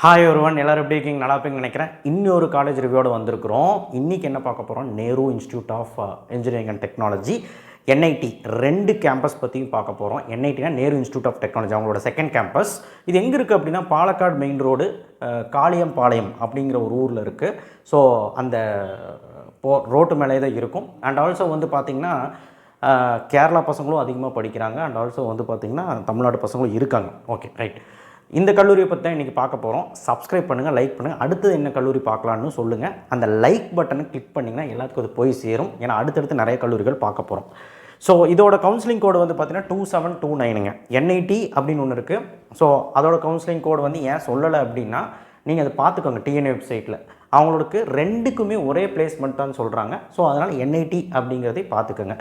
Hi ஒருவன் எல்லோரும் எப்படி இருக்கீங்க? நல்லா இருப்பீங்கன்னு நினைக்கிறேன். இன்னொரு காலேஜ் ரிவ்யூவோடு வந்திருக்கிறோம். இன்றைக்கி என்ன பார்க்க போகிறோம்? Nehru institute of engineering and technology NIT 2 campus பற்றியும் பார்க்க போகிறோம். என்ஐடினா நேரு இன்ஸ்டியூட் ஆஃப் டெக்னாலஜி, அவங்களோட செகண்ட் கேம்பஸ். இது எங்கே இருக்குது அப்படின்னா பாலக்காடு மெயின் ரோடு காளியம்பாளையம் அப்படிங்கிற ஒரு ஊரில் இருக்குது. ஸோ அந்த ரோட்டு மேலே தான் இருக்கும். அண்ட் ஆல்சோ வந்து பார்த்திங்கன்னா கேரளா பசங்களும் அதிகமாக படிக்கிறாங்க. அண்ட் ஆல்சோ வந்து பார்த்திங்கன்னா தமிழ்நாடு பசங்களும் இருக்காங்க. Okay, right. இந்த கல்லூரியை பற்றி தான் இன்றைக்கி பார்க்க போகிறோம். சப்ஸ்கிரைப் பண்ணுங்கள், லைக் பண்ணுங்கள். அடுத்தது என்ன கல்லூரி பார்க்கலான்னு சொல்லுங்கள். அந்த லைக் பட்டனை கிளிக் பண்ணிங்கன்னா எல்லாத்துக்கும் அது போய் சேரும். ஏன்னா அடுத்தடுத்து நிறைய கல்லூரிகள் பார்க்க போகிறோம். ஸோ இதோட கவுன்சிலிங் கோடு வந்து பார்த்தீங்கன்னா 2729ங்க. என்ஐடி அப்படின்னு ஒன்று இருக்குது. ஸோ அதோட கவுன்சிலிங் கோடு வந்து ஏன் சொல்லலை அப்படின்னா நீங்கள் அதை பார்த்துக்கோங்க. டிஎன்ஏ வெப்சைட்டில் அவங்களுக்கு 2க்குமே ஒரே பிளேஸ்மெண்ட் தான் சொல்கிறாங்க. ஸோ அதனால் என்ஐடி அப்படிங்கிறதை பார்த்துக்கோங்க.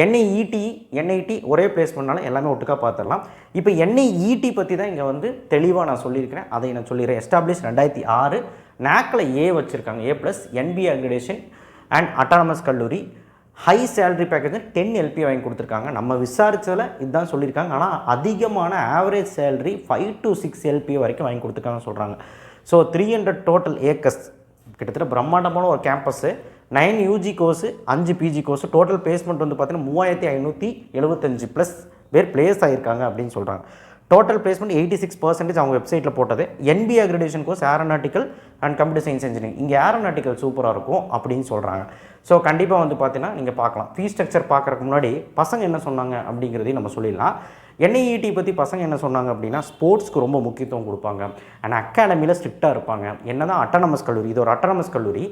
என்ஐடி ஒரே பிளேஸ்மெண்ட்னால எல்லாமே ஒட்டுக்காக பார்த்துடலாம். இப்போ என்ஐஇடி பற்றி தான் இங்கே வந்து தெளிவாக நான் சொல்லியிருக்கிறேன். அதை நான் சொல்லிடுறேன். எஸ்டாப்ளிஷ் 2006, நாக்கில் ஏ வச்சுருக்காங்க, A+, NBA accreditation and autonomous கல்லூரி. ஹை சேலரி பேக்கேஜ் 10 LP வாங்கி கொடுத்துருக்காங்க. நம்ம விசாரித்ததில் இதுதான் சொல்லியிருக்காங்க. ஆனால் அதிகமான ஆவரேஜ் சேலரி 5 to 6 LP வரைக்கும் வாங்கி கொடுத்துருக்காங்கன்னு சொல்கிறாங்க. ஸோ 300 டோட்டல் ஏக்கர்ஸ், கிட்டத்தட்ட பிரம்மாண்டமான ஒரு campus. 9 UG course, 5 PG course. Total placement வந்து பார்த்தீங்கன்னா 3575 ப்ளஸ் பேர் பிளேஸ் ஆகியிருக்காங்க அப்படின்னு சொல்கிறாங்க. டோட்டல் பிளேஸ்மெண்ட் 86% அவங்க வெப்சைட்டில் போட்டது. NBA accreditation course aeronautical and computer science engineering. இங்கே ஏரோநாட்டிக்கல் சூப்பராக இருக்கும் அப்படின்னு சொல்கிறாங்க. ஸோ கண்டிப்பாக வந்து பார்த்தீங்கன்னா நீங்கள் பார்க்கலாம். ஃபீஸ் ஸ்ட்ரக்சர் பார்க்குறதுக்கு முன்னாடி பசங்க என்ன சொன்னாங்க அப்படிங்கிறதையும் நம்ம சொல்லிடலாம். என்ஐஇடி பற்றி பசங்க என்ன சொன்னாங்க அப்படின்னா ஸ்போர்ட்ஸ்க்கு ரொம்ப முக்கியத்துவம் கொடுப்பாங்க. அண்ட் அகாடமியில் ஸ்ட்ரிக்டாக இருப்பாங்க. என்ன தான் அட்டானமஸ் கல்லூரி, இது ஒரு அட்டானமஸ் கல்லூரி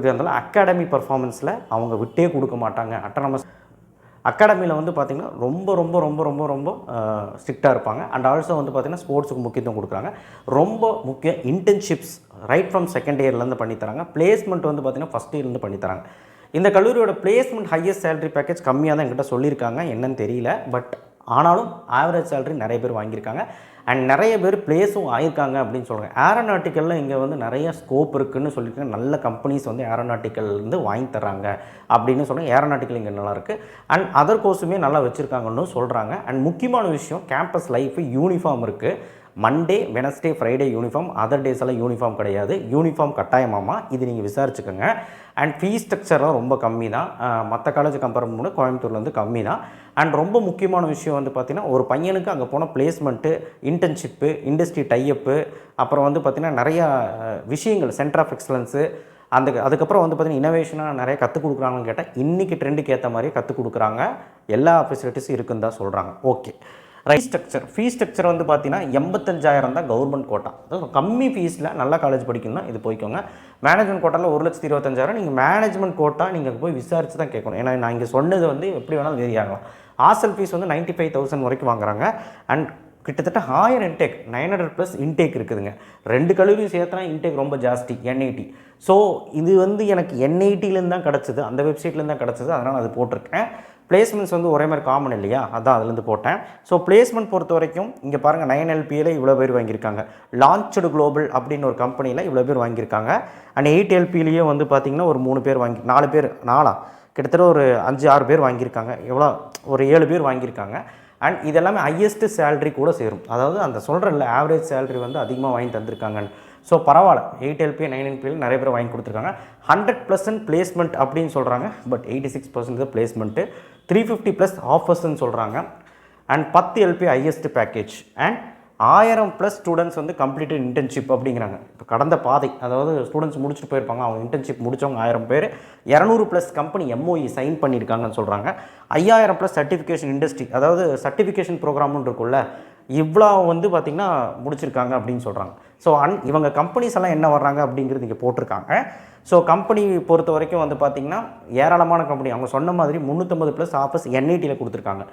இருந்தாலும் அகாடமி பர்ஃபார்மன்ஸில் அவங்க விட்டே கொடுக்க மாட்டாங்க. அகாடமியில் வந்து பார்த்திங்கன்னா ரொம்ப ரொம்ப ரொம்ப ரொம்ப ரொம்ப ஸ்ட்ரிக்டாக இருப்பாங்க. அண்ட் ஆல்சோ வந்து பார்த்திங்கன்னா ஸ்போர்ட்ஸுக்கு முக்கியத்துவம் கொடுக்குறாங்க. ரொம்ப முக்கியம் இன்டர்ன்ஷிப்ஸ் ரைட் ஃப்ரம் செகண்ட் இயர்லேருந்து பண்ணித்தராங்க. பிளேஸ்மெண்ட் வந்து பார்த்திங்கன்னா ஃபஸ்ட் இயர்லேருந்து பண்ணித்தராங்க. இந்த கல்லூரியோட பிளேஸ்மெண்ட் ஹையஸ்ட் சேலரி பேக்கேஜ் கம்மியாக தான் என்கிட்ட சொல்லியிருக்காங்க, என்னன்னு தெரியல. பட் ஆனாலும் ஆவரேஜ் சேலரி நிறைய பேர் வாங்கியிருக்காங்க. அண்ட் நிறைய பேர் பிளேஸும் ஆயிருக்காங்க அப்படின்னு சொல்கிறாங்க. ஏரோநாட்டிக்கலில் இங்கே வந்து நிறைய ஸ்கோப் இருக்குதுன்னு சொல்லியிருக்காங்க. நல்ல கம்பெனிஸ் வந்து ஏரோநாட்டிக்கல்லேருந்து வாங்கி தர்றாங்க அப்படின்னு சொல்கிறாங்க. ஏரோநாட்டிக்கல் இங்கே நல்லாயிருக்கு. அண்ட் அதர் கோர்ஸுமே நல்லா வச்சுருக்காங்கன்னு சொல்கிறாங்க. அண்ட் முக்கியமான விஷயம் கேம்பஸ் லைஃபு யூனிஃபார்ம் இருக்குது. Monday, Wednesday, Friday uniform. Other days எல்லாம் யூனிஃபார்ம் கிடையாது. யூனிஃபார்ம் கட்டாயமாமா, இது நீங்கள் விசாரிச்சுக்கோங்க. அண்ட் ஃபீஸ் ஸ்ட்ரக்சர்லாம் ரொம்ப கம்மி தான். மற்ற காலேஜ் கம்பேர் பண்ணும்போது கோயம்புத்தூர்லேருந்து கம்மி தான். அண்ட் ரொம்ப முக்கியமான விஷயம் வந்து பார்த்திங்கன்னா ஒரு பையனுக்கு அங்கே போன பிளேஸ்மெண்ட்டு, இன்டர்ன்ஷிப்பு, இண்டஸ்ட்ரி டைஅப்பு, அப்புறம் வந்து பார்த்திங்கன்னா நிறையா விஷயங்கள், சென்டர் ஆஃப் எக்ஸலன்ஸு, அதுக்கப்புறம் வந்து பார்த்திங்கன்னா இனோவேஷனாக நிறைய கற்றுக் கொடுக்குறாங்கன்னு கேட்டால் இன்றைக்கி ட்ரெண்டுக்கு ஏற்ற மாதிரியே கற்றுக் கொடுக்குறாங்க. எல்லா ஃபெசிலிட்டிஸும் இருக்குன்னு தான் சொல்கிறாங்க. ஓகே, ஃபீஸ் ஸ்ட்ரக்சர் வந்து பார்த்தீங்கன்னா 85,000 தான் கவர்மெண்ட் கோட்டா. அதாவது கம்மி ஃபீஸில் நல்ல காலேஜ் படிக்கணும்னா இது போய்க்கோங்க. மேனேஜ்மெண்ட் கோட்டாவில் 1,25,000. நீங்கள் மேனேஜ்மெண்ட் கோட்டா நீங்கள் போய் விசாரித்து தான் கேட்கணும். ஏன்னா நான் இங்கே சொன்னது வந்து எப்படி வேணாலும் வேரி ஆகலாம். ஹாஸ்டல் ஃபீஸ் வந்து 95,000 வரைக்கும் வாங்குறாங்க. அண்ட் கிட்டத்தட்ட 1000 இன்டேக், 900+ இன்டேக் இருக்குதுங்க. 2 கல்லூரியும் சேர்த்தனா இன்டேக் ரொம்ப ஜாஸ்தி, என்ஐடி. ஸோ இது வந்து எனக்கு என்ஐடியிலேருந்து தான் கிடச்சிது, அந்த வெப்சைட்லேருந்து தான் கிடச்சிது. அதனால் அது போட்டிருக்கேன். பிளேஸ்மெண்ட்ஸ் வந்து ஒரே மாதிரி காமன் இல்லையா, அதான் அதுலேருந்து போட்டேன். ஸோ பிளேஸ்மெண்ட் பொறுத்த வரைக்கும் இங்கே பாருங்கள், 9 LPயில் இவ்வளோ பேர் வாங்கியிருக்காங்க. லான்ச்டு குளோபல் அப்படின்னு ஒரு கம்பெனியில் இவ்வளோ பேர் வாங்கியிருக்காங்க. அண்ட் 8 LPலேயே வந்து பார்த்திங்கன்னா ஒரு 3 பேர் 4 பேர் கிட்டத்தட்ட ஒரு 5-6 பேர் வாங்கியிருக்காங்க. எவ்வளோ ஒரு 7 பேர் வாங்கியிருக்காங்க. அண்ட் இதெல்லாமே ஹையஸ்ட்டு சேலரி கூட சேரும். அதாவது அந்த சொல்கிறல்ல ஆவரேஜ் சேலரி வந்து அதிகமாக வாங்கி தந்திருக்காங்கன்னு. ஸோ பரவாயில்ல, 8 LP 9 LPயில் நிறைய பேர் வாங்கி கொடுத்துருக்காங்க. 100% பிளேஸ்மெண்ட் அப்படின்னு சொல்கிறாங்க. பட் 86% பிளேஸ்மெண்ட்டு, 350+ ஆஃபர்ஸ்ன்னு சொல்கிறாங்க. And 10 LP highest package. And 1000+ students வந்து கம்ப்ளீட்டட் இன்டர்ன்ஷிப் அப்படிங்கிறாங்க. இப்போ கடந்த பாதை, அதாவது ஸ்டூடெண்ட்ஸ் முடிச்சுட்டு போயிருப்பாங்க, அவங்க இன்டர்ன்ஷிப் முடித்தவங்க 1000 பேர். 200+ கம்பெனி MOE சைன் பண்ணியிருக்காங்கன்னு சொல்கிறாங்க. 5000+ சர்டிஃபிகேஷன் இண்டஸ்ட்ரி, அதாவது சர்டிஃபிகேஷன் ப்ரோக்ராம்னு இருக்குல்ல, இவ்வளோ வந்து பார்த்திங்கன்னா முடிச்சிருக்காங்க அப்படின்னு சொல்கிறாங்க. ஸோ இவங்க கம்பெனிஸ் எல்லாம் என்ன வர்றாங்க அப்படிங்கிறது இங்கே போட்டிருக்காங்க. ஸோ கம்பெனி பொறுத்த வரைக்கும் வந்து பார்த்திங்கன்னா ஏராளமான கம்பெனி, அவங்க சொன்ன மாதிரி 350+ ஆஃபர்ஸ் என்ஐடியில் கொடுத்துருக்காங்க.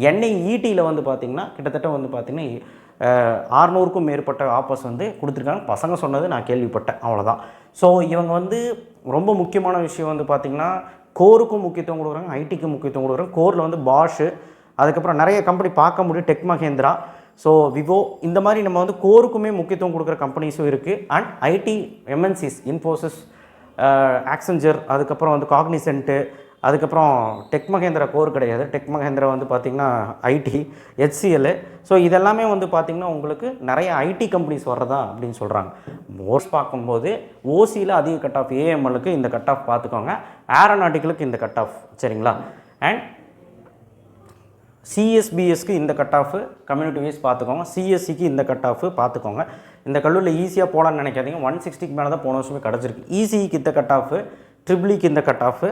என்ஐஇடியில் வந்து பார்த்திங்கன்னா கிட்டத்தட்ட வந்து பார்த்திங்கன்னா 600க்கும் மேற்பட்ட ஆஃபர்ஸ் வந்து கொடுத்துருக்காங்க. பசங்க சொன்னது நான் கேள்விப்பட்டேன், அவ்வளோதான். ஸோ இவங்க வந்து ரொம்ப முக்கியமான விஷயம் வந்து பார்த்திங்கன்னா கோருக்கும் முக்கியத்துவம் கொடுக்குறாங்க, ஐடிக்கும் முக்கியத்துவம் கொடுக்குறாங்க. கோரில் வந்து பாஷு, அதுக்கப்புறம் நிறைய கம்பெனி பார்க்க முடியும், டெக் மஹேந்திரா, ஸோ விவோ, இந்த மாதிரி நம்ம வந்து கோருக்குமே முக்கியத்துவம் கொடுக்குற கம்பெனிஸும் இருக்குது. அண்ட் ஐடி MNCs, இன்ஃபோசிஸ், ஆக்செஞ்சர், அதுக்கப்புறம் வந்து காக்னிசென்ட்டு, அதுக்கப்புறம் டெக் மகேந்திரா கோர் கிடையாது, டெக் மகேந்திரா வந்து பார்த்திங்கன்னா ஐடி, HCL. ஸோ இதெல்லாமே வந்து பார்த்திங்கன்னா உங்களுக்கு நிறைய ஐடி கம்பெனிஸ் வர்றதா அப்படின்னு சொல்கிறாங்க. மோஸ்ட் பார்க்கும்போது ஓசியில் அதிக கட் ஆஃப், ஏஎம்எலுக்கு இந்த கட் ஆஃப் பார்த்துக்கோங்க, ஏரோநாட்டிக்கலுக்கு இந்த கட் ஆஃப், சரிங்களா. அண்ட் சிஎஸ்பிஎஸ்க்கு இந்த கட் ஆஃப், கம்யூனிட்டி வைஸ் பார்த்துக்கோங்க. சிஎஸ்சிக்கு இந்த கட் ஆஃப் பார்த்துக்கோங்க. இந்த கல்லூரியில் ஈஸியாக போகலான்னு நினைக்காதீங்க, 160க்கு மேலே தான் போன வருஷமே கிடச்சிருக்கு. இசிக்கு இந்த கட் ஆஃப், ட்ரிபிளிக்கு இந்த cut off.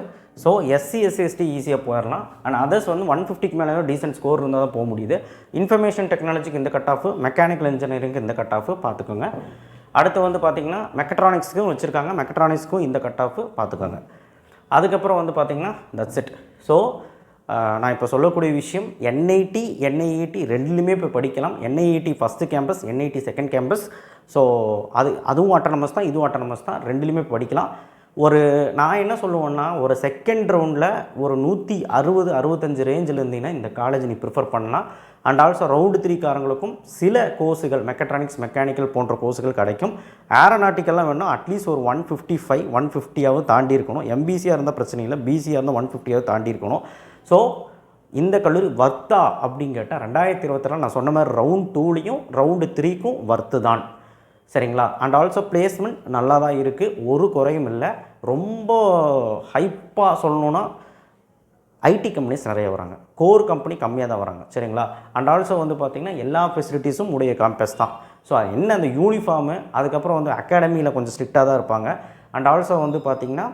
So SC SC ST ஈஸியாக போயிடலாம். அண்ட் அதர்ஸ் வந்து 150க்கு மேலே டீசென்ட் ஸ்கோர் இருந்தால் தான் போக முடியுது. இன்ஃபர்மேஷன் டெக்னாலஜிக்கு இந்த கட் ஆஃப், மெக்கானிக்கல் இன்ஜினியரிங்க்கு இந்த கட் ஆஃப் பார்த்துக்கோங்க. அடுத்து வந்து பார்த்திங்கன்னா மெக்கட்ரானிக்ஸுக்கும் வச்சுருக்காங்க, மெக்கட்ரானிக்ஸ்க்கும் இந்த கட் ஆஃப் பார்த்துக்கோங்க. அதுக்கப்புறம் வந்து பார்த்திங்கன்னா தட்ஸ் இட். ஸோ நான் இப்போ சொல்லக்கூடிய விஷயம், என்ஐடி என்ஐஇடி ரெண்டுலேயுமே இப்போ படிக்கலாம். NIET first campus, NIT second campus. So அதுவும் ஆட்டோனமஸ் தான், இதுவும் ஆட்டோனமஸ் தான், ரெண்டுலேயுமே படிக்கலாம். நான் என்ன சொல்லுவேன்னா, ஒரு செகண்ட் ரவுண்டில் ஒரு 160-65 ரேஞ்சில் இருந்தீங்கன்னா இந்த காலேஜ் நீ ப்ரிஃபர் பண்ணலாம். அண்ட் ஆல்சோ ரவுண்டு 3 காரங்களுக்கும் சில கோர்ஸுகள், மெக்கட்ரானிக்ஸ், மெக்கானிக்கல் போன்ற கோர்ஸுகள் கிடைக்கும். ஏரோநாட்டிக்கெல்லாம் வேணும் அட்லீஸ்ட் ஒரு 155-150 தாண்டி இருக்கணும். எம்பிசியாக இருந்தால் பிரச்சனை இல்லை, பிசியாக இருந்தால் 150 தாண்டி இருக்கணும். ஸோ இந்த கல்லூரி வர்த்தா அப்படின்னு கேட்டால் 2024 நான் சொன்ன மாதிரி ரவுண்ட் 2லையும் ரவுண்டு 3க்கும் வர்த்து தான், சரிங்களா. அண்ட் ஆல்சோ பிளேஸ்மெண்ட் நல்லா தான் இருக்குது, ஒரு குறையும் இல்லை. ரொம்ப ஹைப்பாக சொல்லணுன்னா ஐடி கம்பெனிஸ் நிறைய வராங்க, கோர் கம்பெனி கம்மியாக தான் வராங்க, சரிங்களா. அண்ட் ஆல்சோ வந்து பார்த்திங்கன்னா எல்லா ஃபெசிலிட்டிஸும் உடைய கேம்பஸ் தான். ஸோ என்ன அந்த யூனிஃபார்மு, அதுக்கப்புறம் வந்து அகாடமியில் கொஞ்சம் ஸ்ட்ரிக்டாக தான் இருப்பாங்க. அண்ட் ஆல்சோ வந்து பார்த்திங்கன்னா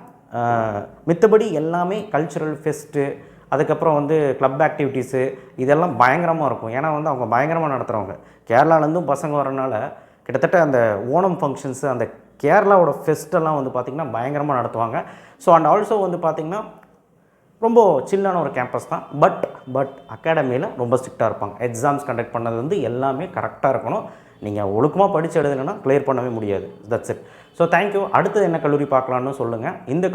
மித்தபடி எல்லாமே கல்ச்சுரல் ஃபெஸ்ட்டு, அதுக்கப்புறம் வந்து கிளப் ஆக்டிவிட்டீஸு இதெல்லாம் பயங்கரமாக இருக்கும். ஏன்னா வந்து அவங்க பயங்கரமாக நடத்துகிறவங்க. கேரளாலேருந்தும் பசங்க வரனால கிட்டத்தட்ட அந்த ஓணம் ஃபங்க்ஷன்ஸு, அந்த கேரளாவோட ஃபெஸ்ட்டெல்லாம் வந்து பார்த்திங்கன்னா பயங்கரமாக நடத்துவாங்க. ஸோ அண்ட் ஆல்சோ வந்து பார்த்திங்கன்னா ரொம்ப சில்லான ஒரு கேம்பஸ் தான். பட் அகாடமியில் ரொம்ப ஸ்ட்ரிக்டாக இருப்பாங்க. எக்ஸாம்ஸ் கண்டக்ட் பண்ணது வந்து எல்லாமே கரெக்டாக இருக்கணும். நீங்கள் ஒழுக்கமாக படித்து எழுதலைன்னா கிளியர் பண்ணவே முடியாது. That's it. So thank you. அடுத்தது என்ன கல்லூரி பார்க்கலான்னு சொல்லுங்கள். இந்த